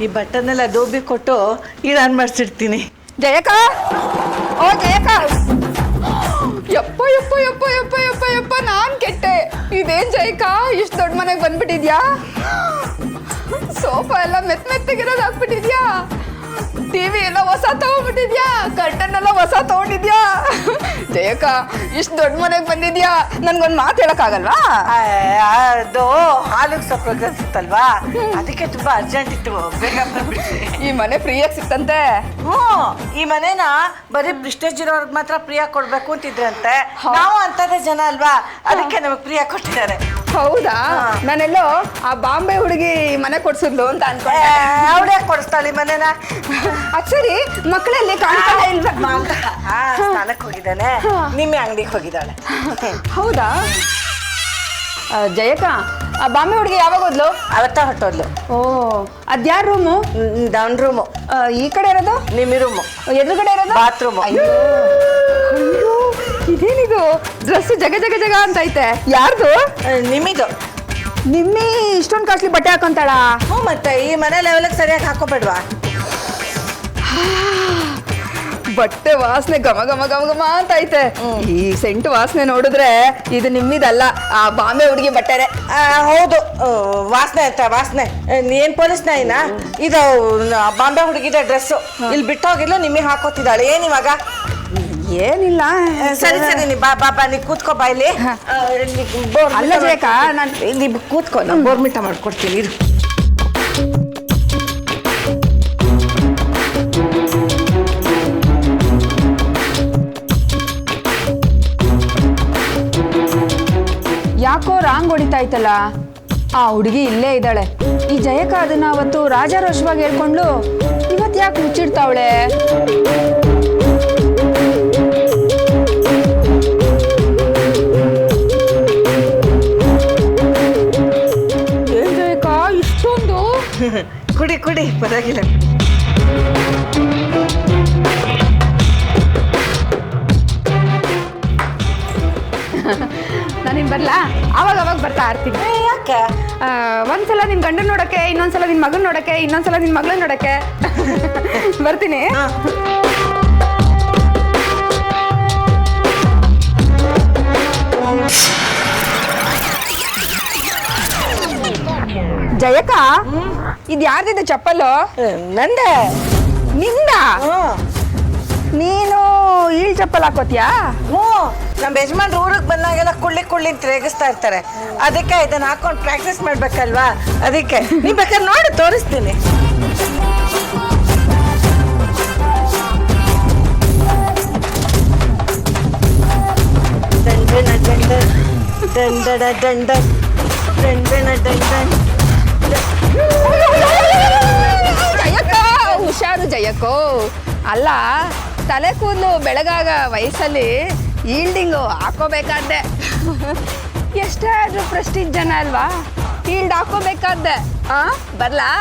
ಈ ಬಟನ್ನೆಲ್ಲ ದೋಬಿ ಕೊಟ್ಟು ಆನ್ ಮಾಡಿಸಿಡ್ತೀನಿ. ಜಯಕ, ಓ ಜಯಕ, ಯಪ್ಪ ಯಪ್ಪ ಯಪ್ಪ ಯಪ್ಪ ಯಪ್ಪ ಯಪ್ಪ, ನಾನ್ ಕೆಟ್ಟೆ. ಇದೇನ್ ಜಯಕ, ಇಷ್ಟು ದೊಡ್ಡ ಮನೆಗೆ ಬಂದ್ಬಿಟ್ಟಿದ್ಯಾ? ಸೋಫಾ ಎಲ್ಲ ಮೆತ್ತಗಿರೋದು ಹಾಕ್ಬಿಟ್ಟಿದ್ಯಾ? ಟಿವಿ ಎಲ್ಲ ಹೊಸ ತಗೊಂಡ್ಬಿಟ್ಟಿದ್ಯಾ? ಕರ್ಟನ್ ಎಲ್ಲ ಹೊಸ ತಗೊಂಡಿದ್ಯಾ? ಜಯಕ, ಇಷ್ಟು ದೊಡ್ಡ ಮನೆಗೆ ಬಂದಿದ್ಯಾ, ನನ್ಗೊಂದು ಮಾತು ಹೇಳಕ್ಕಾಗಲ್ವಾ? ಅದು ಹಾಲಿಗೆ ಸ್ವಲ್ಪ ಇತ್ತಲ್ವಾ, ಅದಕ್ಕೆ ತುಂಬಾ ಅರ್ಜೆಂಟ್ ಇತ್ತು, ಬೇಗ ಬಂದ್ಬಿಟ್ರಿ. ಈ ಮನೆ ಫ್ರೀಯಾಗಿ ಸಿಕ್ತಂತೆ. ಈ ಮನೇನ ಬರೀ ಪ್ರಿಸ್ಟೇಜ್ ಇರೋರ್ಗೆ ಮಾತ್ರ ಫ್ರೀಯಾಗಿ ಕೊಡ್ಬೇಕು ಅಂತಿದ್ರಂತೆ. ನಾವು ಅಂತದೇ ಜನ ಅಲ್ವಾ, ಅದಕ್ಕೆ ನಮಗೆ ಫ್ರೀಯಾಗಿ ಕೊಟ್ಟಿದ್ದಾರೆ. ಹೌದಾ? ನಾನೆಲ್ಲೋ ಆ ಬಾಂಬೆ ಹುಡುಗಿ ಮನೆ ಕೊಡ್ಸಿದ್ಲು ಅಂತ ಅನ್ಕೊಂಡೆ. ಅವಳೇ ಕೊಡಿಸ್ತಾಳೆ ಮನೇನ. ಅದ್ ಸರಿ, ಮಕ್ಕಳಲ್ಲಿ ಕಾಣ್ತಾನೆ ಇಲ್ವಾ? ಸ್ನಾನಕ್ಕೆ ಹೋಗಿದ್ದಾನೆ, ನಿಮ್ಮೆ ಅಂಗಡಿಗೆ ಹೋಗಿದ್ದಾಳೆ. ಹೌದಾ? ಜಯಕ, ಆ ಬಾಂಬೆ ಹುಡುಗಿ ಯಾವಾಗ ಹೋದ್ಲು? ಅವತ್ತ ಹೊಟ್ಟೋದ್ಲು. ಓ, ಅದ್ಯಾರ ರೂಮು? Down room. ಈ ಕಡೆ ಇರೋದು? ನಿಮ್ಮಿ ರೂಮು. ಎದುರುಗಡೆ ಇರೋದು? ಬಾತ್ರೂಮು. ಅಯ್ಯೋ, ಇದೇನಿದು ಡ್ರೆಸ್ ಜಗ ಜಗ ಜಗ ಅಂತ ಐತೆ. ಯಾರ್ದು? ನಿಮ್ಮಿದು. ನಿಮ್ಮಿ ಇಷ್ಟೊಂದು ಕಾಸ್ಟ್ಲಿ ಬಟ್ಟೆ ಹಾಕೊಂತಾಳ? ಹ್ಞೂ, ಮತ್ತೆ ಈ ಮನೆ ಲೆವೆಲ್ಗೆ ಸರಿಯಾಗಿ ಹಾಕೋಬೇಡ್ವಾ? ಬಟ್ಟೆ ವಾಸನೆ ಘಮ ಘಮ ಘಮ ಘಮ ಅಂತ ಐತೆ. ಈ ಸೆಂಟ್ ವಾಸನೆ ನೋಡಿದ್ರೆ ಇದು ನಿಮ್ಮಿದಲ್ಲ, ಆ ಬಾಂಬೆ ಹುಡುಗಿ ಬಟ್ಟೆನೆ. ಹೌದು, ವಾಸನೆ ಅಂತ ವಾಸನೆ. ಏನ್ ಪೊಲೀಸ್ ನಾಯಿನ ಇದು? ಬಾಂಬೆ ಹುಡುಗಿದ ಡ್ರೆಸ್ಸು ಇಲ್ಲಿ ಬಿಟ್ಟು ಹೋಗಿಲ್ಲ, ನಿಮಗೆ ಹಾಕೋತಿದ್ದಾಳೆ. ಏನ್ ಇವಾಗ? ಏನಿಲ್ಲ. ಸರಿ ಸರಿ, ನೀ ಬಾ ಬಾ ಬಾ, ನೀ ಕೂತ್ಕೋ ಬಾಯ್ಲಿ. ಅಲ್ಲ ಜಯಕ, ನಾನು ನೀ ಕೂತ್ಕೋ, ನಾನು ಬೋರ್ಮಿಟ ಮಾಡ್ಕೊಡ್ತೀನಿ ಇರು. ಯಾಕೋ ರಾಂಗ್ ಹೊಡಿತಾ ಇತ್ತಲ್ಲ. ಆ ಹುಡುಗಿ ಇಲ್ಲೇ ಇದ್ದಾಳೆ. ಈ ಜಯಕ ಅದನ್ನ ಅವತ್ತು ರಾಜಾರೋಷವಾಗಿ ಹೇಳ್ಕೊಂಡ್ಲು, ಇವತ್ತು ಯಾಕೆ ಮುಚ್ಚಿಡ್ತಾವಳೆ? ಏನ್ ಜಯಕ ಇಷ್ಟೊಂದು? ಕುಡಿ ಕುಡಿ, ಪರವಾಗಿಲ್ಲ. ನಾನಿನ್ ಬರ್ಲಾ? ಅವಾಗ ಬರ್ತಾ ಇರ್ತೀನಿ. ಯಾಕೆ? ಒಂದ್ಸಲ ನಿನ್ ಗಂಡನ್ ನೋಡಕ್ಕೆ, ಇನ್ನೊಂದ್ಸಲ ನಿನ್ ಮಗನ್ ನೋಡಕ್ಕೆ, ಇನ್ನೊಂದ್ಸಲ ನಿನ್ ಮಗಳನ್ ನೋಡಕ್ಕೆ ಬರ್ತೀನಿ. ಜಯಕ, ಇದು ಯಾರ್ದಿದೆ ಚಪ್ಪಲು? ನಂದೆ. ನಿಂದ? ನೀನು ಈ ಚಪ್ಪಲ್ ಹಾಕೋತಿಯಾ? ಹ್ಞೂ, ನಮ್ಮ ಯಜಮಾನ್ರು ಊರಿಗೆ ಬಂದಾಗೆಲ್ಲ ಕುಳ್ಳಿ ಅಂತ ರೇಗಿಸ್ತಾ ಇರ್ತಾರೆ. ಅದಕ್ಕೆ ಇದನ್ನ ಹಾಕೊಂಡು ಪ್ರಾಕ್ಟೀಸ್ ಮಾಡ್ಬೇಕಲ್ವಾ, ಅದಕ್ಕೆ. ನೀ ಬೇಕಾದ್ರೆ ನೋಡಿ ತೋರಿಸ್ತೀನಿ. ಜಯಕ, ಹುಷಾರು ಜಯಕೋ. ಅಲ್ಲ, ತಲೆ ಕೂದಲು ಬೆಳಗಾಗ ವಯಸ್ಸಲ್ಲಿ ಈಲ್ಡಿಂಗು ಹಾಕೋಬೇಕಾದ್ದೆ. ಎಷ್ಟೇ ಆದ್ರೂ ಪ್ರೆಸ್ಟೀಜ್ ಜನ ಅಲ್ವಾ, ಈಲ್ಡ್ ಹಾಕೋಬೇಕಾದ್ದೆ. ಬರ್ಲಾ?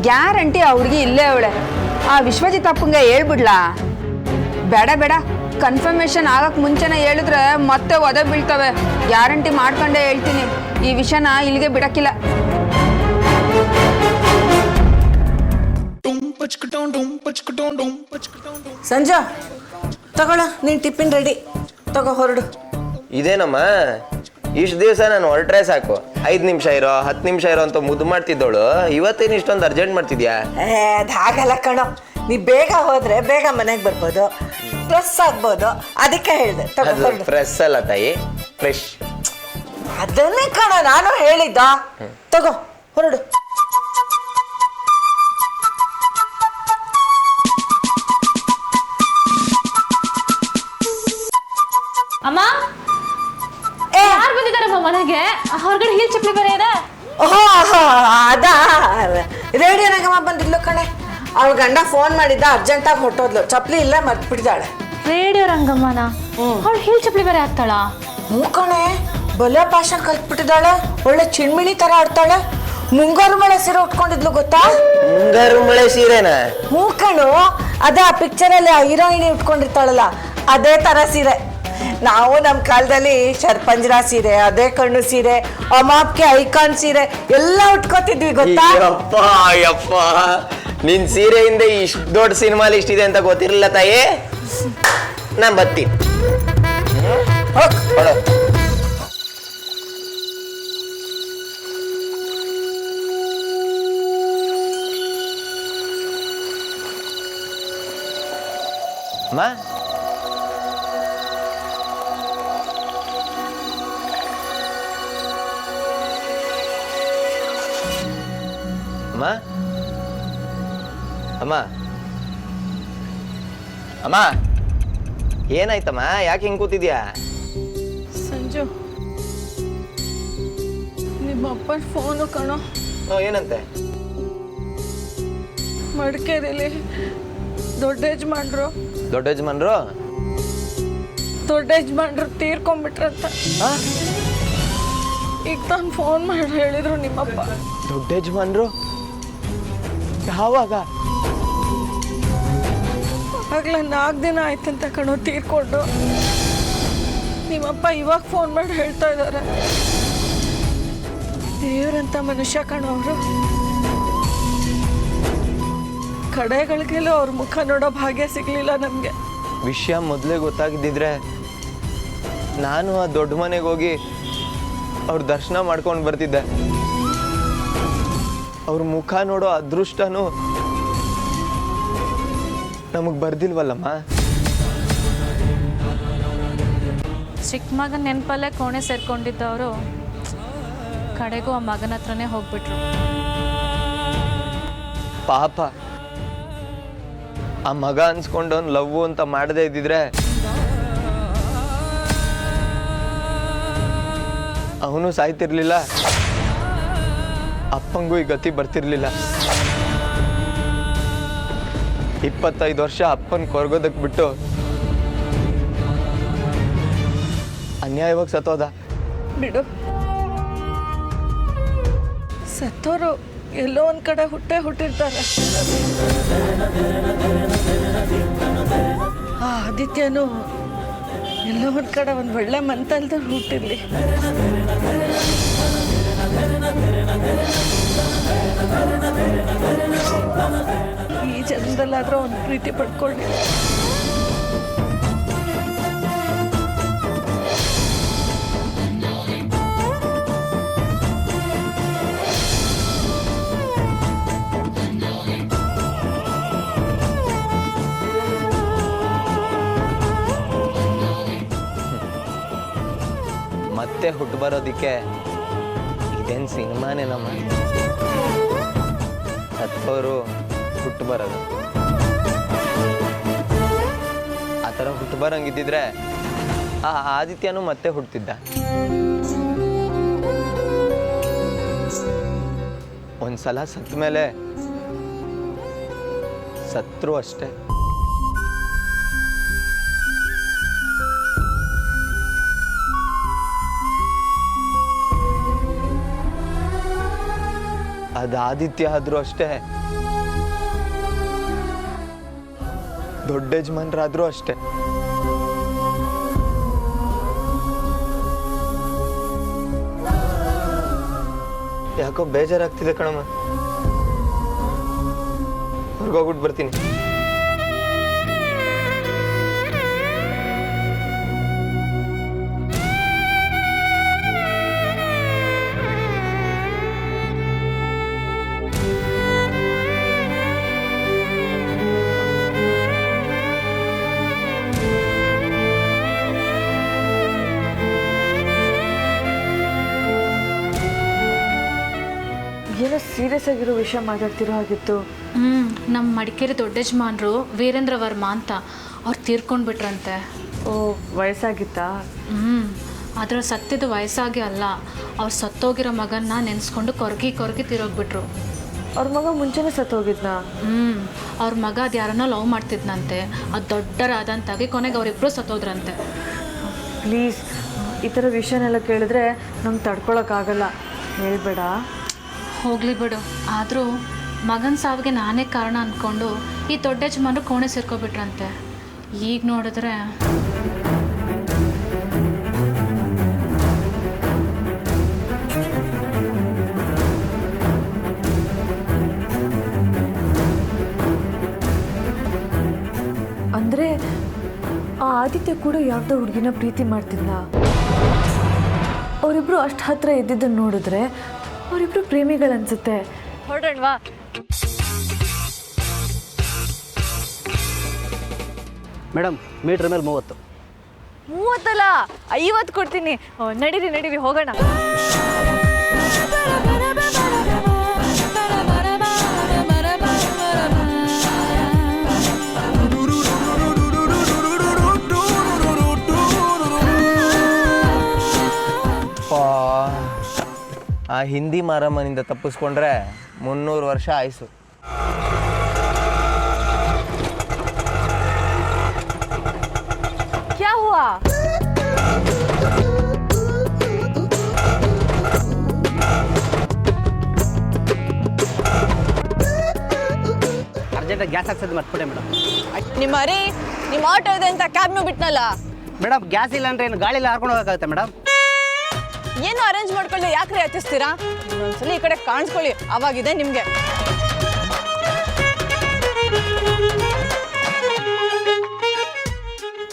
ಗ್ಯಾರಂಟಿ ಆ ಹುಡುಗಿ ಇಲ್ಲೇ ಅವಳೆ. ಆ ವಿಶ್ವಜಿತ್ ಅಪ್ಪಂಗೆ ಹೇಳ್ಬಿಡ್ಲಾ? ಬೇಡ ಬೇಡ, ಕನ್ಫರ್ಮೇಶನ್ ಆಗಕ್ಕೆ ಮುಂಚೆನೇ ಹೇಳಿದ್ರೆ ಮತ್ತೆ ಒದೆ ಬೀಳ್ತವೆ. ಗ್ಯಾರಂಟಿ ಮಾಡ್ಕೊಂಡೇ ಹೇಳ್ತೀನಿ, ಈ ವಿಷಯನ ಇಲ್ಲಿಗೆ ಬಿಡಕ್ಕಿಲ್ಲ. ಸಂಜು, ತಗೊಳ್ಳೋ, ನೀನು ಟಿಫಿನ್ ರೆಡಿ. ತಗೋ, ಹೊರಡು. ಇದೇನಮ್ಮ, ಇಷ್ಟು ದಿವಸ ನಾನು ಹೊರಟ್ರೆ ಸಾಕು, 5 ನಿಮಿಷ ಇರೋ 10 ನಿಮಿಷ ಇರೋ ಅಂತ ಮುದ್ದು ಮಾಡ್ತಿದ್ದವಳು, ಇವತ್ತೇನು ಇಷ್ಟೊಂದು ಅರ್ಜೆಂಟ್ ಮಾಡ್ತಿದ್ಯಾ? ಅದು ಹಾಗಲ್ಲ ಕಣೋ, ನೀ ಬೇಗ ಹೋದ್ರೆ ಬೇಗ ಮನೆಗೆ ಬರ್ಬೋದು, ಫ್ರೆಶ್ ಆಗ್ಬೋದು, ಅದಕ್ಕೆ ಹೇಳಿದೆ. ಫ್ರೆಶ್ ಅಲ್ಲ ತಾಯಿ, ಫ್ರೆಶ್. ಅದನ್ನೇ ಕಣ ನಾನು ಹೇಳಿದ್ದ. ತಗೋ, ಹೊರಡು. ಅಮ್ಮ, ಯಾರು ಬಂದಿದ್ದಾರಮ್ಮ ಮನೆಗೆ? ಹೊರಗಡೆ ಹೀಲ್ ಚಪ್ಪಲಿ ಬೇರೆ ಇದೆ. ಓಹೋ, ಅದಾ ರೇಡಿಯೋನಾಗಮ್ಮ ಬಂದಿದ್ಲು ಕಣೆ. ಅವಳ ಗಂಡ ಫೋನ್ ಮಾಡಿದ್ದ, ಅರ್ಜೆಂಟಾಗಿ ಹೊಟ್ಟೋದ್ಲು, ಚಪ್ಲಿ ಇಲ್ಲೇ ಮರ್ತ್ಬಿಟ್ಟಿದ್ದಾಳೆ. ರೇಡಿಯೋ ರಂಗಮ್ಮನ ಅವಳು ಹೀಲ್ ಚಪ್ಪಲಿ ಬೇರೆ ಆಗ್ತಾಳ. ಮೂಕಣೆ ಬಲೆ ಪಾಶ ಕಲ್ತ್ಬಿಟ್ಟಿದ್ದಾಳೆ, ಒಳ್ಳೆ ಚಿಣ್ಮಿಣಿ ತರ ಆಡ್ತಾಳೆ. ಮುಂಗಾರು ಮಳೆ ಸೀರೆ ಉಟ್ಕೊಂಡಿದ್ಲು ಗೊತ್ತಾ? ಮುಂಗಾರು ಮಳೆ ಸೀರೆನಾ? ಮೂಕಣು ಅದೇ ಆ ಪಿಕ್ಚರಲ್ಲಿ ಆ ಹೀರೋಯಿನಿ ಉಟ್ಕೊಂಡಿರ್ತಾಳಲ್ಲ ಅದೇ ತರ ಸೀರೆ. ನಾವು ನಮ್ಮ ಕಾಲದಲ್ಲಿ ಶರ್ಪಂಜರ ಸೀರೆ, ಅದೇ ಕಣ್ಣು ಸೀರೆ, ಅಮಾಪ್ಗೆ ಐಕಾನ್ ಸೀರೆ ಎಲ್ಲ ಉಟ್ಕೋತಿದ್ವಿ ಗೊತ್ತಾ? ಯಪ್ಪ ನಿನ್ ಸೀರೆಯಿಂದ ಇಷ್ಟು ದೊಡ್ಡ ಸಿನಿಮಾ ಲಿಸ್ಟ್ ಇದೆ ಅಂತ ಗೊತ್ತಿರಲಿಲ್ಲ ತಾಯಿ. ನಾನ್ ಬರ್ತೀನಿ. ಅಮ್ಮ ಅಮ್ಮ ಅಮ್ಮ ಅಮ್ಮ ಏನಾಯ್ತಮ್ಮ? ಯಾಕೆ ಹಿಂಗ್ ಕೂತಿದ್ಯಾ? ಸಂಜು, ನಿಮ್ಮ ಅಪ್ಪನ ಫೋನು ಕಣೋ. ಏನಂತೆ? ಮಡಿಕೇರಿಲಿ ದೊಡ್ಡ ಯಜಮಾನ್ರು ತೀರ್ಕೊಂಡ್ಬಿಟ್ರಂತ. ಈಗ ತಾನು ಫೋನ್ ಮಾಡಿ ಹೇಳಿದ್ರು ನಿಮ್ಮಪ್ಪ. ದೊಡ್ಡ ಯಜಮಾನ್ರು ಯಾವಾಗ? ಆಗ್ಲೇ 4 ದಿನ ಆಯ್ತಂತ ಕಣೋ ತೀರ್ಕೊಂಡು. ನಿಮ್ಮಪ್ಪ ಇವಾಗ ಫೋನ್ ಮಾಡಿ ಹೇಳ್ತಾ ಇದ್ದಾರೆ. ದೇವ್ರಂತ ಮನುಷ್ಯ ಕಣೋ ಅವರು. ಕಡೆಗಳಿಗೆಲ್ಲ ಅವ್ರ ಮುಖ ನೋಡೋ ಭಾಗ್ಯ ಸಿಗ್ಲಿಲ್ಲ ನಮ್ಗೆ. ವಿಷಯ ಮೊದಲೇ ಗೊತ್ತಾಗಿದ್ದಿದ್ರೆ ನಾನು ಆ ದೊಡ್ಡ ಮನೆಗೆ ಹೋಗಿ ಅವ್ರ ದರ್ಶನ ಮಾಡ್ಕೊಂಡು ಬರ್ತಿದ್ದೆ. ಅವ್ರ ಮುಖ ನೋಡೋ ಅದೃಷ್ಟನೂ ನಮಗ್ ಬರ್ದಿಲ್ವಲ್ಲಮ್ಮ. ಚಿಕ್ಕ ಮಗನ ನೆನಪಲ್ಲೇ ಕೋಣೆ ಸೇರ್ಕೊಂಡಿದ್ದವರು ಕಡೆಗೂ ಆ ಮಗನ ಹತ್ರನೇ ಹೋಗ್ಬಿಟ್ರು. ಪಾಪ ಆ ಮಗ ಅನ್ಸ್ಕೊಂಡು ಅವ್ನು ಲವ್ ಅಂತ ಮಾಡದೇ ಇದ್ದಿದ್ರೆ ಅವನು ಸಾಯ್ತಿರ್ಲಿಲ್ಲ, ಅಪ್ಪಂಗೂ ಈ ಗತಿ ಬರ್ತಿರ್ಲಿಲ್ಲ. 25 ವರ್ಷ ಅಪ್ಪನ್ ಕೊರ್ಗೋದಕ್ ಬಿಟ್ಟು ಅನ್ಯಾಯವಾಗಿ ಸತ್ತೋದ. ಬಿಡು, ಸತ್ತೋರು ಎಲ್ಲೋ ಒಂದ್ ಕಡೆ ಹುಟ್ಟಿರ್ತಾರೆ. ಆ ಆದಿತ್ಯನು ಎಲ್ಲೋ ಒಂದ್ ಕಡೆ ಒಂದ್ ಒಳ್ಳೆ ಮಂತಲ್ದಲ್ಲಿ ಹುಟ್ಟಿರ್ಲಿ. ಈ ಜನ್ಮದಲ್ಲಾದ್ರೂ ಒಂದು ಪ್ರೀತಿ ಪಡ್ಕೊಳ್ಳಿ. ಮತ್ತೆ ಹುಟ್ಟು ಬರೋದಿಕ್ಕೆ ಇದೇನು ಸಿನಿಮಾನೇನಮ್ಮ? ಸತ್ತವರು ಹುಟ್ಟು ಬರೋದು. ಆ ಥರ ಹುಟ್ಟು ಬರಂಗಿದ್ದಿದ್ರೆ ಆ ಆದಿತ್ಯನೂ ಮತ್ತೆ ಹುಟ್ಟಿದ್ದ. ಒಂದ್ಸಲ ಸತ್ತ ಮೇಲೆ ಸತ್ರು ಅಷ್ಟೇ. ಅದು ಆದಿತ್ಯ ಆದ್ರೂ ಅಷ್ಟೇ, ದೊಡ್ಡ ಯಜಮಾನ್ರಾದ್ರೂ ಅಷ್ಟೇ. ಯಾಕೋ ಬೇಜಾರಾಗ್ತಿದೆ ಕಣಮ್ಮ. ಹೊರ್ಗೋಗ್ಬಿಟ್ಟು ಬರ್ತೀನಿ. ಏನೋ ಸೀರಿಯಸ್ ಆಗಿರೋ ವಿಷಯ ಮಾತಾಡ್ತಿರೋ ಹಾಗಿತ್ತು. ನಮ್ಮ ಮಡಿಕೇರಿ ದೊಡ್ಡ ಯಜಮಾನ್ರು ವೀರೇಂದ್ರ ವರ್ಮ ಅಂತ ಅವ್ರು ತೀರ್ಕೊಂಡ್ಬಿಟ್ರಂತೆ. ಓ, ವಯಸ್ಸಾಗಿತ್ತಾ? ಅದರ ಸತ್ತಿದ್ದು ವಯಸ್ಸಾಗಿ ಅಲ್ಲ, ಅವ್ರು ಸತ್ತೋಗಿರೋ ಮಗನ್ನ ನೆನೆಸ್ಕೊಂಡು ಕೊರಗಿ ತೀರೋಗ್ಬಿಟ್ರು. ಅವ್ರ ಮಗ ಮುಂಚೆನೇ ಸತ್ತೋಗಿದ್ನಾ? ಅವ್ರ ಮಗ ಅದು ಯಾರನ್ನೋ ಲವ್ ಮಾಡ್ತಿದ್ನಂತೆ, ಅದು ದೊಡ್ಡ ರಾದಂತಾಗಿ ಕೊನೆಗೆ ಅವರಿಬ್ಬರು ಸತ್ತೋದ್ರಂತೆ. ಪ್ಲೀಸ್, ಈ ಥರ ವಿಷಯನೆಲ್ಲ ಕೇಳಿದ್ರೆ ನಮ್ಗೆ ತಡ್ಕೊಳಕ್ಕಾಗಲ್ಲ, ಹೇಳ್ಬೇಡ. ಹೋಗ್ಲಿ ಬಿಡು. ಆದರೂ ಮಗನ ಸಾವಿಗೆ ನಾನೇ ಕಾರಣ ಅಂದ್ಕೊಂಡು ಈ ದೊಡ್ಡ ಯಜಮಾನ್ರು ಕೋಣೆ ಸೇರ್ಕೊಬಿಟ್ರಂತೆ. ಈಗ ನೋಡಿದ್ರೆ ಅಂದರೆ ಆ ಆದಿತ್ಯ ಕೂಡ ಯಾವುದೋ ಹುಡುಗಿನ ಪ್ರೀತಿ ಮಾಡ್ತಿದ್ದ. ಅವರಿಬ್ರು ಅಷ್ಟು ಹತ್ರ ಇದ್ದಿದ್ದನ್ನು ನೋಡಿದ್ರೆ ಅವರಿಬ್ರು ಪ್ರೇಮಿಗಳನ್ಸುತ್ತೆ. ಹೊರಡೋಣವಾ? ಮೇಡಮ್, ಮೀಟ್ರ್ ಮೇಲೆ 30. 30 50 ಕೊಡ್ತೀನಿ. ನಡೀರಿ ಹೋಗೋಣ. ಆ ಹಿಂದಿ ಮಾರಮ್ಮನಿಂದ ತಪ್ಪಿಸ್ಕೊಂಡ್ರೆ 300 ವರ್ಷ ಆಯ್ಸು. ಕ್ಯಾ ಹುವಾ? ಅರ್ಜೆಂಟಾಗಿ ಗ್ಯಾಸ್ ಹಾಕ್ಸೋದು ಮರ್ತ್ಬಿಟ್ಟೆ ಮೇಡಮ್. ನಿಮ್ಮ ಆಟೋ ಇದೆ ಅಂತ ಕ್ಯಾಬ್ನು ಬಿಟ್ನಲ್ಲ. ಮೇಡಮ್, ಗ್ಯಾಸ್ ಇಲ್ಲ ಅಂದ್ರೆ ಏನು ಗಾಳಿಲ್ಲ ಹಾರ್ಕೊಂಡು ಹೋಗೋಕ್ಕಾಗುತ್ತೆ ಮೇಡಮ್? ಏನು ಅರೇಂಜ್ ಮಾಡ್ಕೊಳ್ಳಿ, ಯಾಕ್ರಿ ಹತ್ತಿಸ್ತೀರಾ? ಇನ್ನೊಂದ್ಸಲಿ ಈ ಕಡೆ ಕಾಣಿಸ್ಕೊಳ್ಳಿ, ಅವಾಗಿದೆ ನಿಮಗೆ.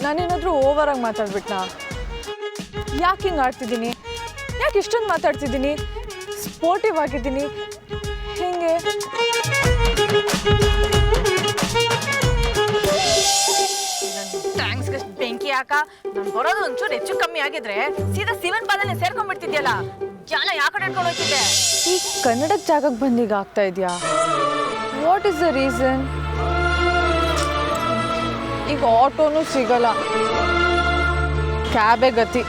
ನಾನೇನಾದರೂ ಓವರಾಗಿ ಮಾತಾಡ್ಬಿಟ್ನಾ? ಯಾಕೆ ಹಿಂಗೆ ಆಡ್ತಿದ್ದೀನಿ? ಯಾಕೆ ಇಷ್ಟೊಂದು ಮಾತಾಡ್ತಿದ್ದೀನಿ? ಸ್ಪೋರ್ಟಿವ್ ಆಗಿದ್ದೀನಿ ಹೆಂಗೆ? ಥ್ಯಾಂಕ್ಸ್ ಬೆಂಕಿ ಯಾಕ? ನಾನು ಬರೋದು ಒಂಚೂರು ಹೆಚ್ಚು ಕಮ್ಮಿ ಆಗಿದ್ರೆ ಸೀದಾ ಶಿವನ್ ಪಾದನೆ ಸೇರ್ಕೊಂಡ್ಬಿಡ್ತಿದ್ಯಲ್ಲ. ಜಾಲ ಯಾಕಡೆ ಹಿಡ್ಕೊಂಡು ಹೋಗ್ತಿದ್ದೆ? ಈ ಕನ್ನಡದ ಜಾಗಕ್ಕೆ ಬಂದೀಗ ಆಗ್ತಾ ಇದೆಯಾ? What is the reason? ಈಗ ಆಟೋನು ಸಿಗಲ್ಲ, ಕ್ಯಾಬೇ ಗತಿ.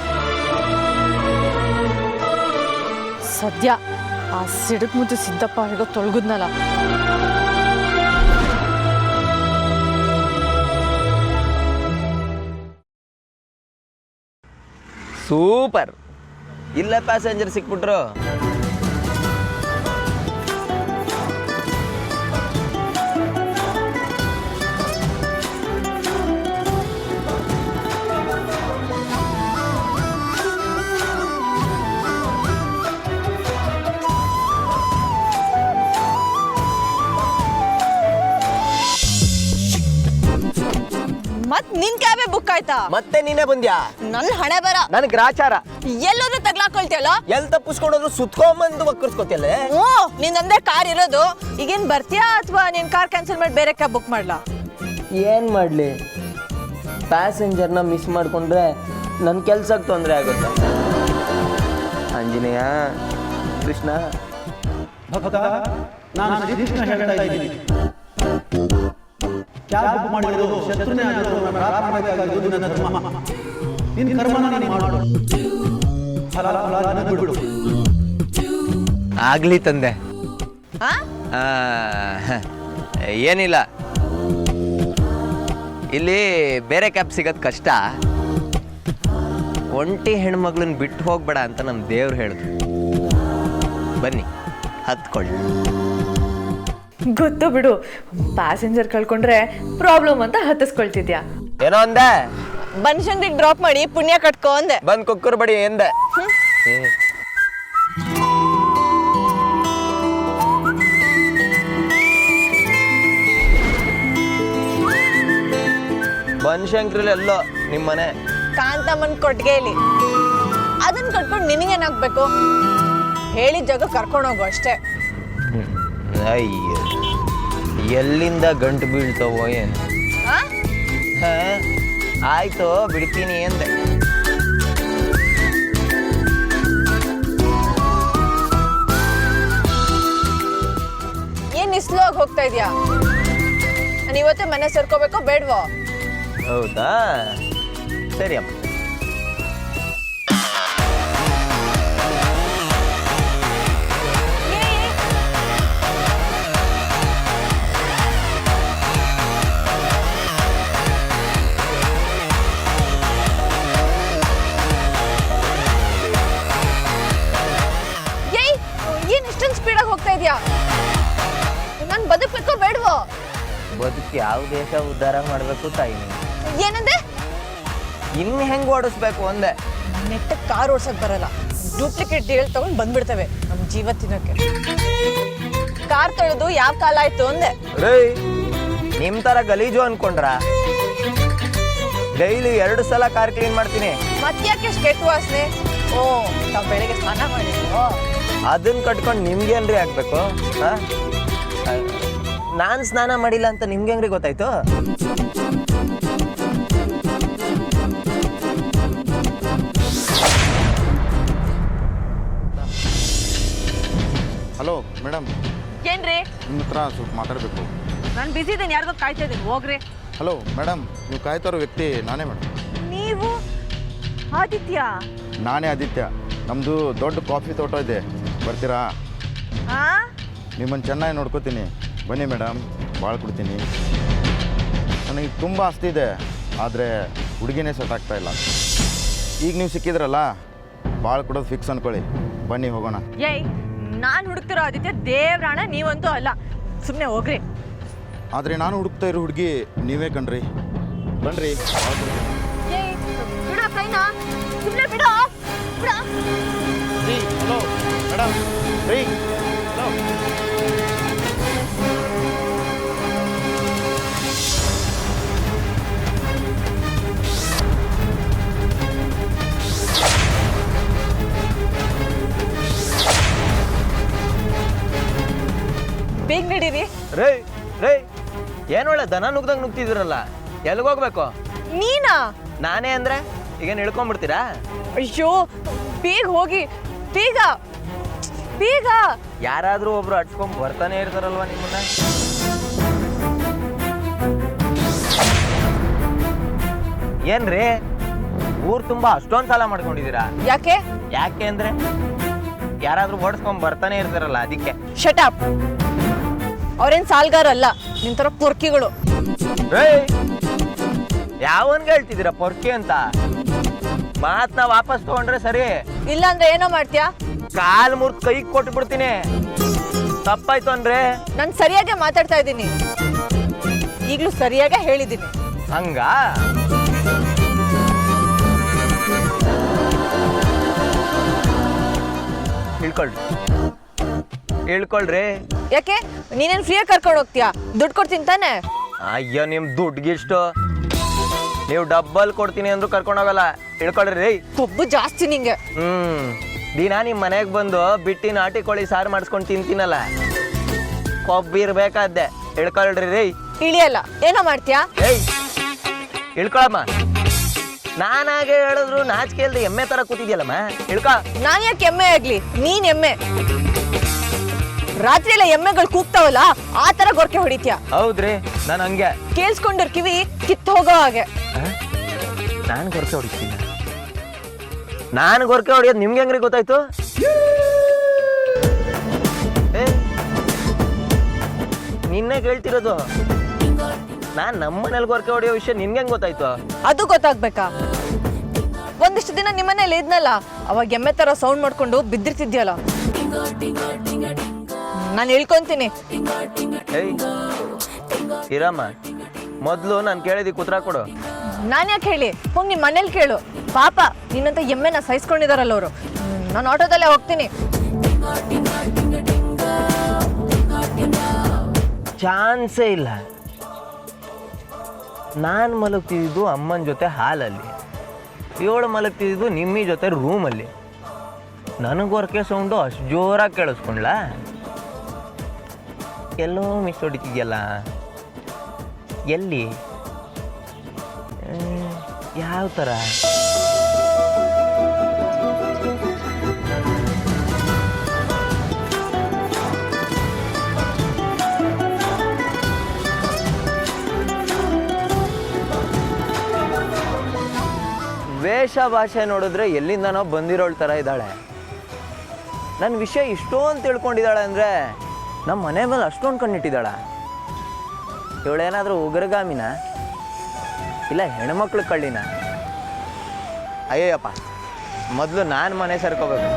ಸದ್ಯ ಆ ಸಿಡಕ್ ಮುದ್ದು ಸಿದ್ದಪ್ಪ ಹೇಗೋ ತೊಳಗುದ್ನಲ್ಲ. ಸೂಪರ್. ಇಲ್ಲ ಪ್ಯಾಸೆಂಜರ್ ಸಿಕ್ಬಿಟ್ರು. ಮತ್ ನಿನ್ ಕ್ಯಾಬೇ ಬುಕ್ ಆಯ್ತಾ? ಮತ್ತೆ ನೀನೇ ಬಂದ್ಯಾ? ನನ್ ಹಣೆ ಬರ. ನನ್ ಗ್ರಾಚಾರ. ಎಲ್ಲೋದ್ರೂ ತಗ್ಲಾಕೊಳ್ತಿಯಲ್ಲ? ಎಲ್ ತಪ್ಪಿಸ್ಕೊಂಡೋದ್ರು ಸುತ್ಕೊಂಬಂದು ಬಕ್ಕರ್ಸ್ಕೊತಿಯಲ್ಲ. ನಿಂದಂದೇ ಕಾರ್ ಇರೋದು. ಈಗೇನ್ ಬರ್ತೀಯಾ ಅಥವಾ ನಿನ್ ಕಾರ್ ಕ್ಯಾನ್ಸಲ್ ಮಾಡಿ ಬೇರೆ ಕ್ಯಾಬ್ ಬುಕ್ ಮಾಡ್ಲಾ? ಏನ್ ಮಾಡ್ಲಿ, ಪ್ಯಾಸೆಂಜರ್ನ ಮಿಸ್ ಮಾಡ್ಕೊಂಡ್ರೆ ನನ್ನ ಕೆಲ್ಸಕ್ಕೆ ತೊಂದರೆ ಆಗುತ್ತೆ. ಆಂಜನೇಯ, ಕೃಷ್ಣ, ಭಕ್ತ, ನಾನು ಶ್ರೀಕೃಷ್ಣ ಹೇಳ್ತಾ ಇದ್ದೀನಿ. ಕ್ಯಾಬ್ ಬುಕ್ ಮಾಡಿರೋದು ಶತ್ರುನೇ ಆಗಿರೋದು ಪ್ರಾರಂಭವಾಗಿದ್ದು ನನ್ನ ಧರ್ಮ. ನಿನ್ನ ಕರ್ಮನ ನೀನು ಮಾಡು, ಫಲ ನನಗೆ ಬಿಡು. ಆಗ್ಲಿ ತಂದೆ. ಏನಿಲ್ಲ, ಇಲ್ಲಿ ಬೇರೆ ಕ್ಯಾಬ್ ಸಿಗೋದು ಕಷ್ಟ. ಒಂಟಿ ಹೆಣ್ಮಗ್ಳನ್ನ ಬಿಟ್ಟು ಹೋಗ್ಬೇಡ ಅಂತ ನಮ್ಮ ದೇವ್ರು ಹೇಳಿದ್ರು. ಬನ್ನಿ, ಹತ್ಕೊಳ್ಳಿ. ಗೊತ್ತು ಬಿಡು, ಪ್ಯಾಸೆಂಜರ್ ಕಳ್ಕೊಂಡ್ರೆ ಪ್ರಾಬ್ಲಮ್ ಅಂತ ಹತ್ತಿಸ್ಕೊಳ್ತಿದ್ಯಾ. ಏನೋ ಅಂದೆ? ಬನಶಂಕರಿಗೆ ಡ್ರಾಪ್ ಮಾಡಿ ಪುಣ್ಯ ಕಟ್ಕೋ ಅಂದೆ. ಬಂದ್ ಕುಕ್ಕರ್ ಬಡಿ ಎಂದೆ. ಬನಶಂಕರಲ್ಲಿ ಎಲ್ಲೋ ನಿಮ್ಮನೆ ಕಾಂತಮ್ಮನ್ ಕೊಟ್ಟಿಗೆಯಲ್ಲಿ. ಅದನ್ನ ಕಟ್ಕೊಂಡು ನಿನಗೇನಾಗ್ಬೇಕು? ಹೇಳಿದ ಜಾಗ ಕರ್ಕೊಂಡೋಗು ಅಷ್ಟೇ. ಅಯ್ಯ, ಎಲ್ಲಿಂದ ಗಂಟು ಬೀಳ್ತಾವೋ ಏನು? ಆಯ್ತು, ಬಿಡ್ತೀನಿ ಅಂದೆ. ಏನ್ ಇಸ್ಲೋಗಿ ಹೋಗ್ತಾ ಇದ್ಯಾ? ನಾನು ಇವತ್ತೇ ಮನೆ ಸೇರ್ಕೋಬೇಕೋ ಬೇಡ್ವೋ? ಹೌದಾ, ಸರಿ ಅಮ್ಮ. ಬದುಕು ಯಾವ ದೇಶ ಉದ್ಧಾರ ಮಾಡಬೇಕು ತಾಯಿ ಏನಂದೆ? ಇನ್ನು ಹೆಂಗೆ ಓಡಿಸ್ಬೇಕು ಒಂದೇ. ನೆಟ್ಟ ಕಾರ್ ಓಡ್ಸಕ್ ಬರಲ್ಲ, ಡೂಪ್ಲಿಕೇಟ್ ಡೀಲ್ ತಗೊಂಡ್ ಬಂದ್ಬಿಡ್ತವೆ ನಮ್ ಜೀವ ತಿನ್ನಕ್ಕೆ. ಕಾರ್ ತೊಳೆದು ಯಾವ ಕಾಲ ಆಯ್ತು ಅಂದೆ. ರೇ ನಿಮ್ ತರ ಗಲೀಜು ಅನ್ಕೊಂಡ್ರ? ಡೈಲಿ 2 ಸಲ ಕಾರ್ ಕ್ಲೀನ್ ಮಾಡ್ತೀನಿ. ಮತ್ತ್ಯಾಕೆ ಕೆಟ್ಟ ವಾಸನೆ? ಓ, ನಾವ್ ಬೆಳಗ್ಗೆ ಸ್ನಾನ ಮಾಡಿದ್ವು. ಅದನ್ನ ಕಟ್ಕೊಂಡು ನಿಮ್ಗೇನ್ರಿ ಆಗ್ಬೇಕು? ನಾನ್ ಸ್ನಾನ ಮಾಡಿಲ್ಲ ಅಂತ ನಿಮ್ಗೆ ಹೆಂಗ್ರಿ ಗೊತ್ತಾಯ್ತು? ಹಲೋ ಮೇಡಮ್, ಏನ್ರಿ? ನಿಮ್ಮ ಹತ್ರ ಸ್ವಲ್ಪ ಮಾತಾಡಬೇಕು. ನಾನು ಬಿಸಿ ಇದ್ದೀನಿ, ಯಾರಿಗೋ ಕಾಯ್ತಾ ಇದ್ದೀನಿ, ಹೋಗ್ರಿ. ಹಲೋ ಮೇಡಮ್, ನೀವು ಕಾಯ್ತಾ ಇರೋ ವ್ಯಕ್ತಿ ನಾನೇ ಮೇಡಮ್. ನೀವು ಆದಿತ್ಯ? ನಾನೇ ಆದಿತ್ಯ. ನಮ್ಮದು ದೊಡ್ಡ ಕಾಫಿ ತೋಟ ಇದೆ, ಬರ್ತೀರಾ? ಹಾ, ನಿಮ್ಮನ್ನು ಚೆನ್ನಾಗಿ ನೋಡ್ಕೋತೀನಿ, ಬನ್ನಿ ಮೇಡಮ್, ಭಾಳ ಕೊಡ್ತೀನಿ. ನನಗೆ ತುಂಬ ಆಸ್ತಿ ಇದೆ, ಆದರೆ ಹುಡುಗಿನೇ ಸೆಟ್ ಆಗ್ತಾ ಇಲ್ಲ. ಈಗ ನೀವು ಸಿಕ್ಕಿದ್ರಲ್ಲ, ಭಾಳ ಕೊಡೋದು ಫಿಕ್ಸ್ ಅಂದ್ಕೊಳ್ಳಿ. ಬನ್ನಿ ಹೋಗೋಣ. ಏಯ್, ನಾನು ಹುಡುಕ್ತಿರೋ ಆದಿತ್ಯ ದೇವ್ರಾಣ, ನೀವಂತೂ ಅಲ್ಲ. ಸುಮ್ಮನೆ ಹೋಗ್ರಿ. ಆದರೆ ನಾನು ಹುಡುಕ್ತಾ ಇರೋ ಹುಡುಗಿ ನೀವೇ ಕಣ್ರಿ. ಬನ್ನಿರಿ, ಭಾಳ ಕೊಡ್ತೀನಿ. ಏಯ್, ಬಿಡ ಕೈನಾ, ಸುಮ್ಮನೆ ಬಿಡ ಬಿಡ. ರೀ ಹಲೋ ಮೇಡಮ್, ರೀ ಹಲೋ. ಬೇಗ ನಡೀರಿ. ರೇ ರೇ ಏನೊಳ್ಳೆ ದನ ನುಗ್ದಂಗೆ ನುಗ್ತಿದ್ದೀರಲ್ಲ, ಎಲ್ಲಿಗೋಗ್ಬೇಕು? ನೀನಾ? ನಾನೇ ಅಂದ್ರೆ ಈಗೇನು ಇಳ್ಕೊಂಡ್ಬಿಡ್ತೀರಾ? ಅಯ್ಯೋ, ಬೇಗ ಹೋಗಿ, ಬೇಗ ಬೇಗ. ಯಾರಾದ್ರೂ ಒಬ್ರು ಅಟ್ಸ್ಕೊಂಡ್ ಬರ್ತಾನೆ ಇರ್ತಾರಲ್ವಾ ನಿಮ್ಮನ್ನ? ಏನ್ರಿ ಊರ್ ತುಂಬಾ ಅಷ್ಟೊಂದ್ ಸಾಲ ಮಾಡ್ಕೊಂಡಿದೀರಾ? ಯಾಕೆ? ಯಾಕೆ ಅಂದ್ರೆ ಯಾರಾದ್ರೂ ಓಡಿಸ್ಕೊಂಡ್ ಬರ್ತಾನೆ ಇರ್ತಾರಲ್ಲ, ಅದಕ್ಕೆ. Shut up. ಅವ್ರೇನ್ ಸಾಲ್ಗಾರಲ್ಲ, ನಿನ್ ತರ ಪೊರ್ಕಿಗಳು. ಯಾವನ್ಗೆ ಹೇಳ್ತಿದ್ದೀರಾ ಪೊರ್ಕಿ ಅಂತ? ಮಾತ್ನ ವಾಪಸ್ ತಗೊಂಡ್ರೆ ಸರಿ, ಇಲ್ಲ ಅಂದ್ರೆ ಏನೋ ಮಾಡ್ತೀಯಾ? ಕಾಲ್ ಮುರ್ದ್ ಕೈ ಕೊಟ್ಟು ಬಿಡ್ತೀನಿ. ತಪ್ಪಾಯ್ತು ಅಂದ್ರೆ? ನಾನು ಸರಿಯಾಗಿ ಮಾತಾಡ್ತಾ ಇದ್ದೀನಿ, ಈಗ್ಲೂ ಸರಿಯಾಗಿ ಹೇಳಿದ್ದೀನಿ. ಹಂಗ ಹೇಳ್ಕೊಳ್ರಿ. ಯಾಕೆ? ನೀನೇನ್ ಫ್ರೀಯಾಗಿ ಕರ್ಕೊಂಡು ಹೋಗ್ತೀಯಾ? ದುಡ್ಡು ಕೊಡ್ತೀನಿ ತಾನೆ? ಅಯ್ಯೋ, ನಿಮ್ ದುಡ್ಗಿಷ್ಟು. ನೀವು ಡಬ್ಬಲ್ ಕೊಡ್ತೀನಿ ಅಂದ್ರೂ ಕರ್ಕೊಂಡು ಹೋಗಲ್ಲ. ಹೇಳ್ಕೊಳ್ರಿ. ಕೊಬ್ಬು ಜಾಸ್ತಿ ನಿಂಗೆ. ದಿನ ನಿಮ್ ಮನೆಗ್ ಬಂದು ಬಿಟ್ಟಿ ನಾಟಿ ಕೋಳಿ ಸಾರು ಮಾಡಿಸ್ಕೊಂಡು ತಿಂತೀನಲ್ಲ, ಕೊಬ್ಬಿರ್ಬೇಕಾದ್ದೆ. ಹೇಳ್ಕೊಳ್ರಿ ರೇ. ಇಳಿಯಲ್ಲ, ಏನೋ ಮಾಡ್ತೀಯಾ? ಏಯ್ ಇಳ್ಕೊಳಮ್ಮ. ನಾನಾಗೆ ಹೇಳಿದ್ರು ನಾಚಿಕೆ ಇಲ್ದೆ ಎಮ್ಮೆ ತರ ಕೂತಿದ್ಯಲ್ಲಮ್ಮ, ಇಳ್ಕೊ. ನಾನ್ ಯಾಕೆ ಎಮ್ಮೆ ಆಗ್ಲಿ? ನೀನ್ ಎಮ್ಮೆ. ರಾತ್ರಿ ಎಲ್ಲ ಎಮ್ಮೆಗಳು ಕೂಗ್ತಾವಲ್ಲ, ಆ ತರ ಗೊರ್ಕೆ ಹೊಡಿತೀಯ. ಹೌದ್ರಿ, ನಾನು ಹಂಗೆ. ಕೇಳಿಸ್ಕೊಂಡ್ರ ಕಿವಿ ಕಿತ್ತು ಹೋಗೋ ಹಾಗೆ. ನಾನು ಗೊರಕೆ ಹೊಡಿತೀನಿ? ನಾನು ಗೊರಕೆ ಹೊಡಿಯೋದು ನಿಮ್ಗೆ ಹೆಂಗ್ರಿ ಗೊತ್ತಾಯ್ತು? ನಿನ್ನೆ ಕೇಳ್ತಿರೋದು. ನಾನ್ ನಮ್ಮನೇಲಿ ಗೊರಕೆ ಹೊಡಿಯೋ ವಿಷಯ ನಿನ್ಗೆ ಹೆಂಗ್ ಗೊತ್ತಾಯ್ತು? ಅದು ಗೊತ್ತಾಗ್ಬೇಕಾ? ಒಂದಿಷ್ಟು ದಿನ ನಿಮ್ಮನೇಲಿ ಇದ್ನಲ್ಲ, ಅವಾಗ ಎಮ್ಮೆ ತರ ಸೌಂಡ್ ಮಾಡ್ಕೊಂಡು ಬಿದ್ದಿರ್ತಿದ್ಯಲ್ಲ. ನಾನು ಹೇಳ್ಕೊಂತೀನಿ. ಏಯ್ ಇರಮ್ಮ, ಮೊದ್ಲು ನಾನು ಕೇಳಿದಿ ಕುತ್ರ ಕೊಡು. ನಾನು ಯಾಕೆ ಹೇಳಿ? ಹೋಗಿ ನಿಮ್ಮ ಮನೇಲಿ ಕೇಳು. ಪಾಪ ನಿನ್ನಂತ ಎಮ್ಮೆನ ಸಹಿಸ್ಕೊಂಡಿದಾರಲ್ಲ ಅವರು. ನಾನು ಆಟೋದಲ್ಲೇ ಹೋಗ್ತೀನಿ. ಚಾನ್ಸೇ ಇಲ್ಲ. ನಾನು ಮಲಗ್ತಿದ್ದು ಅಮ್ಮನ ಜೊತೆ ಹಾಲಲ್ಲಿ, ಇವಳು ಮಲಗ್ತಿದ್ದು ನಿಮ್ಮಿ ಜೊತೆ ರೂಮಲ್ಲಿ. ನನಗೆ ಹೊರಕೆ ಸೌಂಡು ಅಷ್ಟು ಜೋರಾಗಿ ಕೇಳಿಸ್ಕೊಂಡ್ಲ? ಎಲ್ಲೋ ಮಿಸ್ ಹೊಡಿತಿದ್ಯಲ್ಲ. ಎಲ್ಲಿ? ಯಾವ ಥರ? ವೇಷ ಭಾಷೆ ನೋಡಿದ್ರೆ ಎಲ್ಲಿಂದನೋ ಬಂದಿರೋಳ ಥರ ಇದ್ದಾಳೆ. ನನ್ನ ವಿಷಯ ಇಷ್ಟೊಂದು ತಿಳ್ಕೊಂಡಿದ್ದಾಳೆ ಅಂದರೆ ನಮ್ಮ ಮನೆ ಮೇಲೆ ಅಷ್ಟೊಂದು ಕಣ್ಣಿಟ್ಟಿದ್ದಾಳ. ಇವಳೇನಾದರೂ ಉಗ್ರಗಾಮಿನ ಇಲ್ಲ ಹೆಣ್ಮಕ್ಳು ಕಳ್ಳಿನ? ಅಯ್ಯಪ್ಪ, ಮೊದಲು ನಾನು ಮನೆ ಸೇರ್ಕೋಬೇಕು.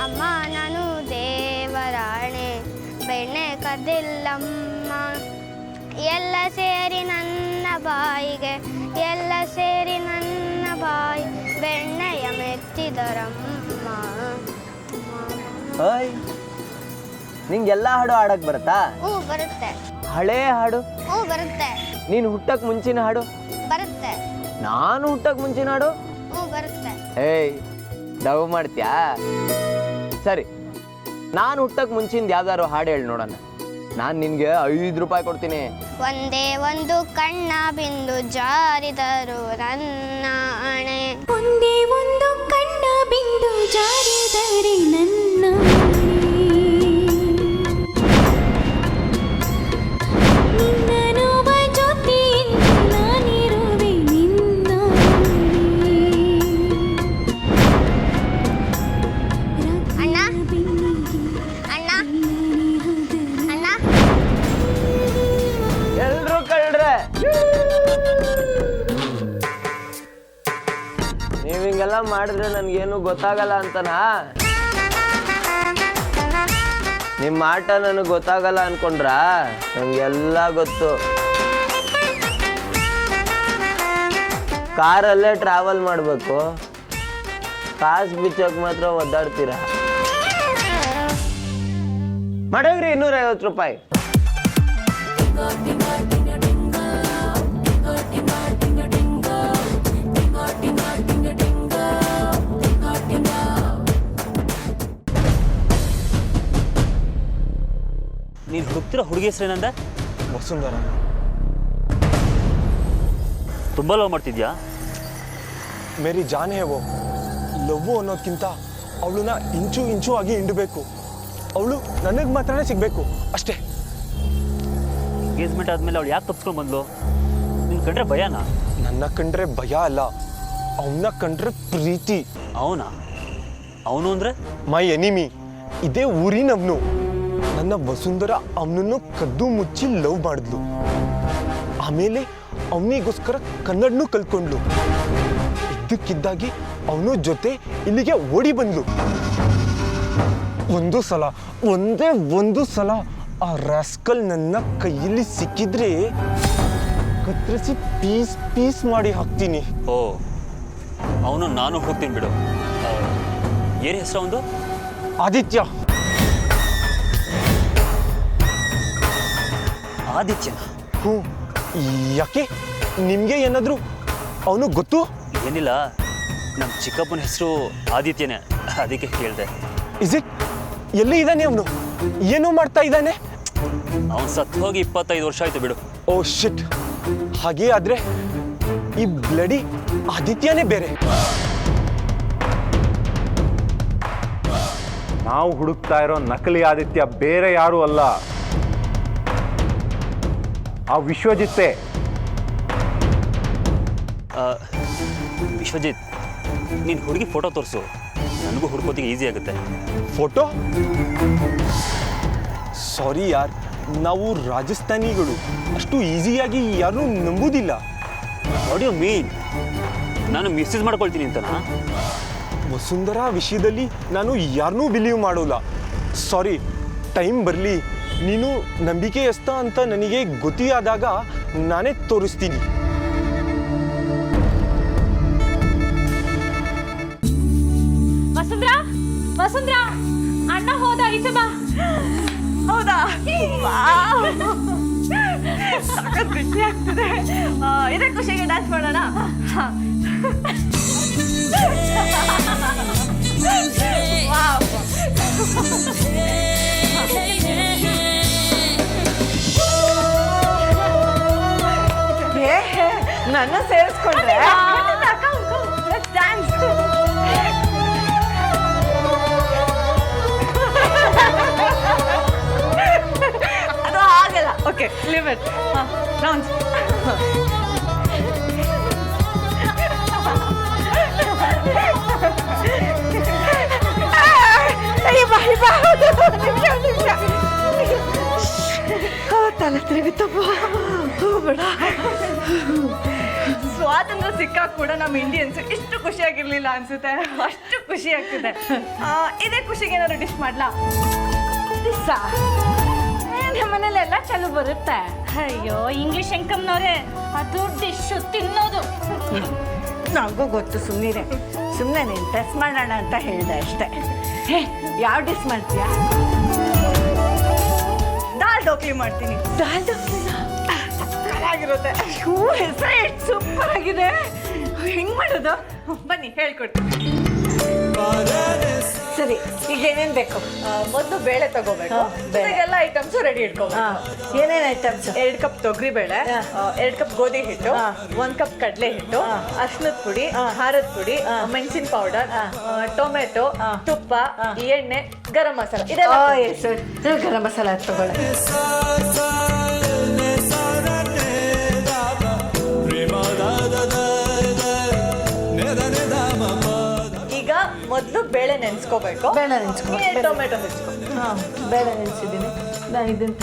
ಅಮ್ಮ ನಾನು ದೇವರಾಣೆ ಬೆಣ್ಣೆ ಕದ್ದಿಲ್ಲಮ್ಮ ಎಲ್ಲ ಸೇರಿ ನನ್ನ ಬಾಯಿಗೆ ಎಲ್ಲ ಸೇರಿ ನನ್ನ ಬಾಯಿ ಬೆಣ್ಣೆಯ ಮೆತ್ತಿದರಮ್ಮ. ಓಯ್ ನಿಂಗೆಲ್ಲ ಹಾಡು ಹಾಡಕ್ ಬರುತ್ತಾ? ಹ್ಞೂ ಬರುತ್ತೆ. ಹಳೇ ಹಾಡು? ಹ್ಞೂ ಬರುತ್ತೆ. ನೀನು ಹುಟ್ಟಕ್ ಮುಂಚಿನ ಹಾಡು? ಬರುತ್ತೆ. ನಾನು ಹುಟ್ಟಕ್ ಮುಂಚಿನ ಹಾಡು? ಹ್ಞೂ ಬರುತ್ತೆ. ಏಯ್ ಡವ್ ಮಾಡ್ತ್ಯಾ? ಸರಿ, ನಾನು ಹುಟ್ಟಕ್ ಮುಂಚಿಂದ ಯಾವ್ದಾರು ಹಾಡು ಹೇಳಿ ನೋಡೋಣ. ನಾನು ನಿನ್ಗೆ 5 ರೂಪಾಯಿ ಕೊಡ್ತೀನಿ. ಒಂದೇ ಒಂದು ಕಣ್ಣ ಬಿಂದು ಜಾರಿದರು ನನ್ನ ಆಣೆ. ಒಂದೇ ಒಂದು ಕಣ್ಣ ಬಿಂದು ಜಾರಿದರೆ ನನ್ನ ನಿನ್ನ ನೋವ ಜೊತೆಯಿಂದ ನಾನಿರುವೆ ನಿನ್ನ ಅಣ್ಣ ಅಣ್ಣ ಅಣ್ಣ ಎಲ್ರು ಕಳ್ರೆ, ನೀವ್ ಹಿಂಗೆಲ್ಲ ಮಾಡಿದ್ರೆ ನನ್ಗೇನು ಗೊತ್ತಾಗಲ್ಲ ಅಂತನಾ? ನಿಮ್ಮ ಆಟ ನನಗೆ ಗೊತ್ತಾಗಲ್ಲ ಅನ್ಕೊಂಡ್ರ? ನಂಗೆಲ್ಲ ಗೊತ್ತು. ಕಾರಲ್ಲೇ ಟ್ರಾವೆಲ್ ಮಾಡಬೇಕು, ಕಾಸು ಬಿಚ್ಚೋಕೆ ಮಾತ್ರ ಒದ್ದಾಡ್ತೀರಾ. ಮಾಡೋಗ್ರಿ 250 ರೂಪಾಯಿ. ನೀನು ಹುಡುಕ್ತಿರೋ ಹುಡುಗಿ ಹೆಸರೇನಂದ? ವಸುಂಧರ. ತುಂಬ ಲವ್ ಮಾಡ್ತಿದ್ಯಾ? ಮೇರಿ ಜಾನ್ ಹೇ ವೋ. ಲವ್ ಅನ್ನೋದಕ್ಕಿಂತ ಅವಳನ್ನ ಇಂಚು ಇಂಚು ಆಗಿ ಹಿಂಡಬೇಕು. ಅವಳು ನನಗೆ ಮಾತ್ರನೇ ಸಿಗಬೇಕು ಅಷ್ಟೇ. ಎಂಗೇಜ್ಮೆಂಟ್ ಆದಮೇಲೆ ಅವಳು ಯಾಕೆ ತಪ್ಪಿಸ್ಕೊಂಡು ಬಂದ್ಲು? ನಿನ್ನ ಕಂಡ್ರೆ ಭಯನಾ? ನನ್ನ ಕಂಡ್ರೆ ಭಯ ಅಲ್ಲ, ಅವನ್ನ ಕಂಡ್ರೆ ಪ್ರೀತಿ. ಅವನು ಅಂದರೆ ಮೈ ಎನಿಮಿ. ಇದೇ ಊರಿನವನು. ನನ್ನ ವಸುಂಧರ ಅವನನ್ನು ಕದ್ದು ಮುಚ್ಚಿ ಲವ್ ಮಾಡಿದ್ಲು. ಆಮೇಲೆ ಅವನಿಗೋಸ್ಕರ ಕನ್ನಡನೂ ಕಲ್ತ್ಕೊಂಡ್ಲು. ಇದ್ದಕ್ಕಿದ್ದಾಗಿ ಅವನ ಜೊತೆ ಇಲ್ಲಿಗೆ ಓಡಿ ಬಂದ್ಲು. ಒಂದೇ ಒಂದು ಸಲ ಆ ರಾಸ್ಕಲ್ ನನ್ನ ಕೈಯಲ್ಲಿ ಸಿಕ್ಕಿದ್ರೆ ಕತ್ತರಿಸಿ ಪೀಸ್ ಪೀಸ್ ಮಾಡಿ ಹಾಕ್ತೀನಿ. ಓ, ಅವನು ನಾನು ಹೋಗ್ತೀನಿ ಬಿಡು. ಏನು ಹೆಸರು ಅವನು? ಆದಿತ್ಯ. ಆದಿತ್ಯನ? ಹ್ಞೂ. ಯಾಕೆ ನಿಮಗೆ ಏನಾದರೂ ಅವನು ಗೊತ್ತು? ಏನಿಲ್ಲ, ನಮ್ಮ ಚಿಕ್ಕಪ್ಪನ ಹೆಸರು ಆದಿತ್ಯನೇ, ಅದಕ್ಕೆ ಕೇಳಿದೆ. Is it? ಎಲ್ಲಿ ಇದ್ದಾನೆ ಅವನು? ಏನು ಮಾಡ್ತಾ ಇದ್ದಾನೆ? ಅವನು ಸತ್ತು ಹೋಗಿ 25 ವರ್ಷ ಆಯ್ತು ಬಿಡು. ಓ ಶಿಟ್. ಹಾಗೇ ಆದ್ರೆ ಈ ಬ್ಲಡಿ ಆದಿತ್ಯನೇ ಬೇರೆ. ನಾವು ಹುಡುಕ್ತಾ ಇರೋ ನಕಲಿ ಆದಿತ್ಯ ಬೇರೆ ಯಾರೂ ಅಲ್ಲ, ಆ ವಿಶ್ವಜಿತ್ತೆ. ವಿಶ್ವಜಿತ್, ನೀನು ಹುಡುಗಿ ಫೋಟೋ ತೋರಿಸು, ನನಗೂ ಹುಡ್ಕೋತಿಗೆ ಈಸಿ ಆಗುತ್ತೆ. ಫೋಟೋ? ಸಾರಿ ಯಾರ್, ನಾವು ರಾಜಸ್ಥಾನಿಗಳು ಅಷ್ಟು ಈಸಿಯಾಗಿ ಯಾರನ್ನೂ ನಂಬುವುದಿಲ್ಲ. What you mean? ನಾನು ಮಿಸ್ಯೂಸ್ ಮಾಡ್ಕೊಳ್ತೀನಿ ಅಂತನಾ? ವಸುಂಧರಾ ವಿಷಯದಲ್ಲಿ ನಾನು ಯಾರನ್ನೂ ಬಿಲೀವ್ ಮಾಡೋಲ್ಲ. ಸಾರಿ. ಟೈಮ್ ಬರಲಿ, ನೀನು ನಂಬಿಕೆಯಸ್ತ ಅಂತ ನನಗೆ ಗೊತ್ತಿಯಾದಾಗ ನಾನೇ ತೋರಿಸ್ತೀನಿ. ವಸುಂಧರಾ, ಅಣ್ಣ ಹೋದ, ಈಚೆ ಬಾ. ಹೌದಾ? ಸಾಕಷ್ಟು ಖುಷಿ ಆಗ್ತದೆ. ಇದೇ ಖುಷಿಗೆ ಡ್ಯಾನ್ಸ್ ಮಾಡೋಣ. ನನ್ನ ಸೇರಿಸ್ಕೊಂಡ್ರೆ ಡ್ಯಾನ್ಸ್. ಅದು ಆಗಲ್ಲ. Okay, leave it. ಡಾನ್ಸ್. ತಲೆ ತಿರುಗುತ್ತಪ್ಪ. ಬೇಡ. ಸ್ವಾತಂತ್ರ್ಯ ಸಿಕ್ಕಾಗ ಕೂಡ ನಮ್ಮ ಇಂಡಿಯನ್ಸ್ ಇಷ್ಟು ಖುಷಿಯಾಗಿರ್ಲಿಲ್ಲ ಅನ್ಸುತ್ತೆ. ಅಷ್ಟು ಖುಷಿ ಆಗ್ತಿದೆ. ಇದೇ ಖುಷಿಗೆ ಏನಾದ್ರು ಡಿಶ್ ಮಾಡ್ಲಾ? ನಮ್ಮ ಮನೇಲಿ ಎಲ್ಲ ಚಲೋ ಬರುತ್ತೆ. ಅಯ್ಯೋ ಇಂಗ್ಲಿಷ್ ಎಂಕಮ್ನವ್ರೆ, ಅದು ಡಿಶ್ಶು ತಿನ್ನೋದು. ನನಗೂ ಗೊತ್ತು, ಸುಮ್ಮನೆ ನೀನು ಟೆಸ್ಟ್ ಮಾಡೋಣ ಅಂತ ಹೇಳಿದೆ ಅಷ್ಟೇ. ಹೇ, ಯಾವ ಡಿಶ್ ಮಾಡ್ತೀಯಾ? ದಾಲ್ ಡೋಕ್ಲಿ ಮಾಡ್ತೀನಿ. ದಾಲ್ ಡೋಕ್ಲಿನ ಸಕ್ಕತ್ತಾಗಿರುತ್ತೆ. ಹೆಸರೇ ಎಷ್ಟು ಸೂಪರ್ ಆಗಿದೆ. ಹೆಂಗ್ ಮಾಡೋದು? ಬನ್ನಿ ಹೇಳ್ಕೊಡ್ತೀನಿ. ಸರಿ, ಈಗ ಏನೇನು ಬೇಕು? ಮೊದಲು ಬೇಳೆ ತಗೋಬೇಕು. ಎಲ್ಲ ಐಟಮ್ಸ್ ರೆಡಿ ಇಟ್ಕೋಬೇಕು. ಏನೇನು ಐಟಮ್ಸ್? 2 ಕಪ್ ತೊಗರಿ ಬೇಳೆ, 2 ಕಪ್ ಗೋಧಿ ಹಿಟ್ಟು, 1 ಕಪ್ ಕಡಲೆ ಹಿಟ್ಟು, ಅರ್ಶಿನದ ಪುಡಿ, ಖಾರದ ಪುಡಿ, ಮೆಣಸಿನ ಪೌಡರ್, ಟೊಮೆಟೊ, ತುಪ್ಪ, ಎಣ್ಣೆ, ಗರಂ ಮಸಾಲ. ಇದೆಲ್ಲ ಗರಂ ಮಸಾಲ ತಗೊಳ್ಳ. ಈಗ ಮೊದಲು ಬೇಳೆ ನೆನೆಸ್ಕೋಬೇಕು. ಬೇಳೆ ನೆನೆಸ್ಕೊ. ಟೊಮೆಟೊ ಹೆಚ್ಕೊ. ಬೇಳೆ ನೆನೆಸಿದ್ದೀನಿ. ನಾನು ಇದನ್ನು